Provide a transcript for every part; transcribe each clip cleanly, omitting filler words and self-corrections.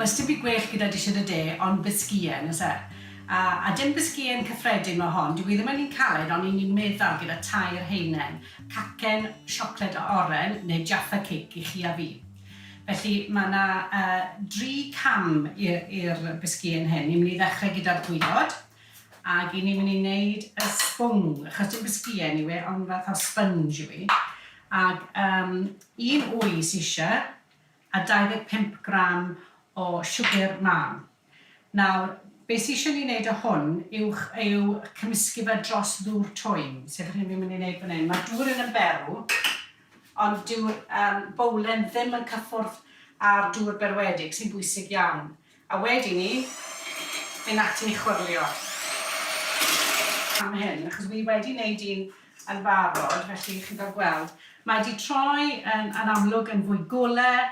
Mae dim byd gwell gyda dished y de, ond bisgïen, ys e? A dim bisgïen cyffredin mae hon, dwi ddim yn un caled, ond ni'n meddwl gyda tair heinen. Cacen, siocled oren, neu Jaffa cake i chi a fi. Felly mae yna 3 cam i'r bisgïen hyn. Ni'n mynd i ddechrau gyda'r gwylod. Ac ni'n mynd i wneud y sbwng, achos dim bisgïen yw e, ond fath o sponge yw e. Ac 1 oes eisiau, a 25 gram o siwgr mam. Nawr, beth sydd eisiau ni wneud o hwn yw cymysgu fe dros ddŵr twym, sef hyn ni'n mynd i wneud fan hyn. Mae dŵr yn y berw, ond dyw'r bowlen ddim yn cyffwrdd ar dŵr berwedig, sy'n bwysig iawn. A wedyn ni, fynd ati ni chwyrlio. Am hyn, achos fi wedi wneud un yn barod, felly chi'n cael gweld. Mae wedi troi yn amlwg yn fwy golau,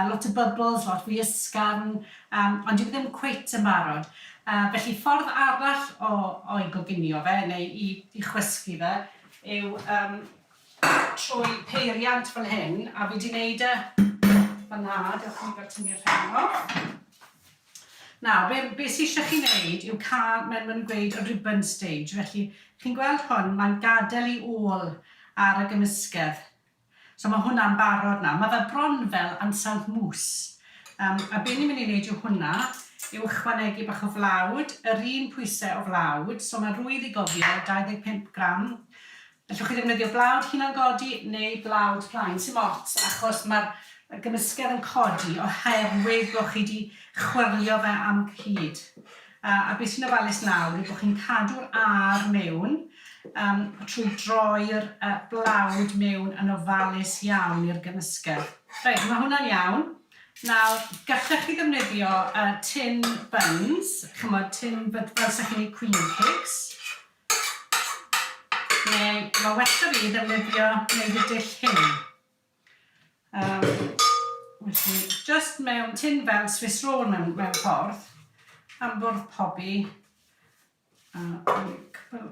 lot o bubbles, lot fwy ysgafn, ond dyw ddim cweit yn barod. Felly ffordd arall o'i goginio fe, neu i chwysgu fe, yw trwy peiriant fel hyn, a fi wedi wneud fan'na, diolch yn fawr tynnu'r rhan off. Nawr, beth sydd eisiau chi wneud yw cael, mae'n gweud, y ribbon stage. Felly, chi'n gweld hwn, mae'n gadael i ôl ar y gymysgedd. So mae hwnna'n barod na. Mae fe bron fel ansawdd mwys. A be ni'n mynd i wneud yw hwnna, yw ychwanegu bach o flawd, yr un pwysau o flawd. So mae rwydd i gofio 25 gram. Allwch chi ddefnyddio blawd hunangodi neu blawd plaen. Sy'n ots, achos mae'r gymysgedd yn codi oherwydd bod chi wedi chwyrlio fe am hyd. A beth sy'n ofalus nawr yw bod chi'n cadw'r ar mewn, trwy droi'r blawd mewn yn ofalus iawn i'r gymysgedd. Reit, mae hwnna'n iawn. Nawr, gallech chi ddefnyddio tin buns, chymod, tin fel sy'ch chi'n ei queen cakes. Neu, mae well o fi ddefnyddio wneud y dill hyn. Felly, just mewn tin fel Swiss roll mewn ffordd, am bwrdd pobi,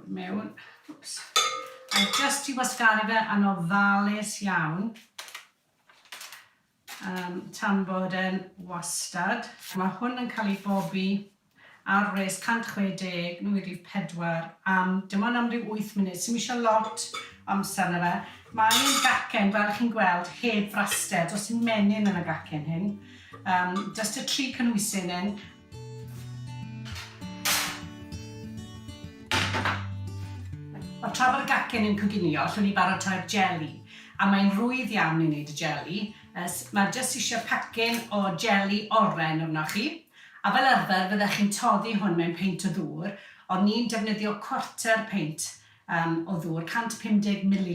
mewn, a just i wasgaru fe yn ofalus iawn, tan bod yn wastad. Mae hwn yn cael ei bobi ar res 160, 94, dim ond am ryw 8 munud, sy'n eisiau lot amser na fe. Mae'n gacen, fel chi'n gweld, heb frasted, os yw'n menyn yn y gacen hyn. Just y 3 cynwysyn hyn. Tra bod y gacen yn coginio, allwn ni baratau'r jeli. A mae'n rwydd iawn i wneud y jeli. Mae jyst eisiau pacyn o jeli oren arnoch chi. A fel arfer, fyddech chi'n toddi hwn mewn peint o ddŵr, ond ni'n defnyddio cwarter peint o ddŵr, 150 ml.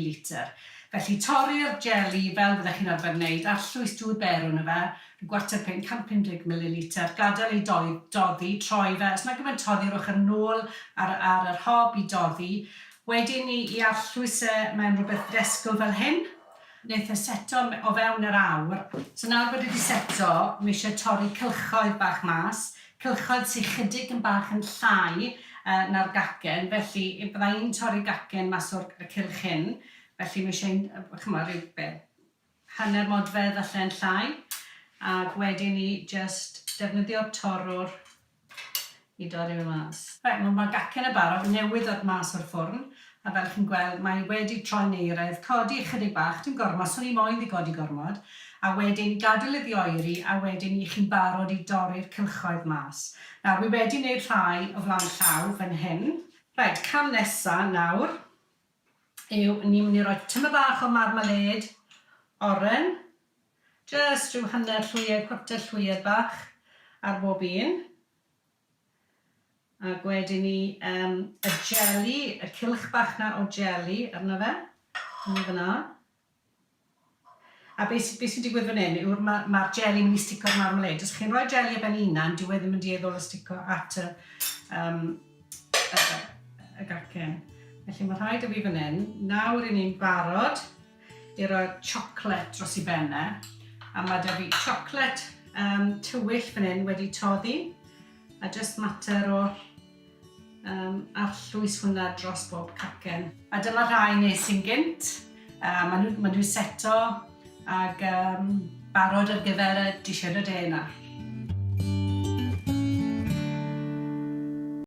Felly torri'r jeli fel fyddech chi'n arfer wneud, a llwys dŵr berw yna fe, gwarter peint, 150 ml, gadael ei doddi, troi fe. Os nag yw'n toddi, rwch yn ôl ar yr hob i doddi. Wedyn ni i arllwys mewn rhywbeth ddesgol fel hyn. Wneith e seto o fewn yr awr. So nawr bod wedi seto, mi eisiau torri cylchoedd bach mas. Cylchoedd sy'n chydig yn bach yn llai na'r gacen. Felly, bydda i'n torri gacen mas o'r cylch hyn. Felly mi eisiau, chymod, hanner modfedd allan llai. Ac wedyn ni just defnyddio torwr i dorri fe mas. Mae gacen y barod newydd o'r mas o'r ffwrn, a fel chi'n gweld, mae wedi troi neiredd, codi ychydig bach, dim gormod, so ni moyn i godi gormod, a wedyn gadael iddi oeri, a wedyn i chi'n barod i dorri'r cylchoedd mas. Nawr, wi wedi wneud rhai o flaen llaw fan hyn. Reit, cam nesaf nawr, yw ni'n mynd i roi tyma bach o marmalade oren, just rhyw hanner llwyed, cwarter llwyed bach ar bob un. Ac wedyn ni y jeli, y cylch bach na o jeli arno fe, yna fyna. A beth sy'n digwydd fan hyn yw'r mae'r jeli mynd i stico'r marmalade. Os chi'n rhoi jeli ar ben unan, dyw e ddim yn dueddol o stico at y gacen. Felly mae rhaid o fi fan hyn. Nawr i ni'n barod i roi chocolate dros i benne. A mae da fi chocolate tywyll fan hyn wedi toddi. A just mater o arllwys hwnna dros bob cacen. A dyma rhai nes i'n gynt. Maen nhw'n seto ac barod ar gyfer y dished y de yna.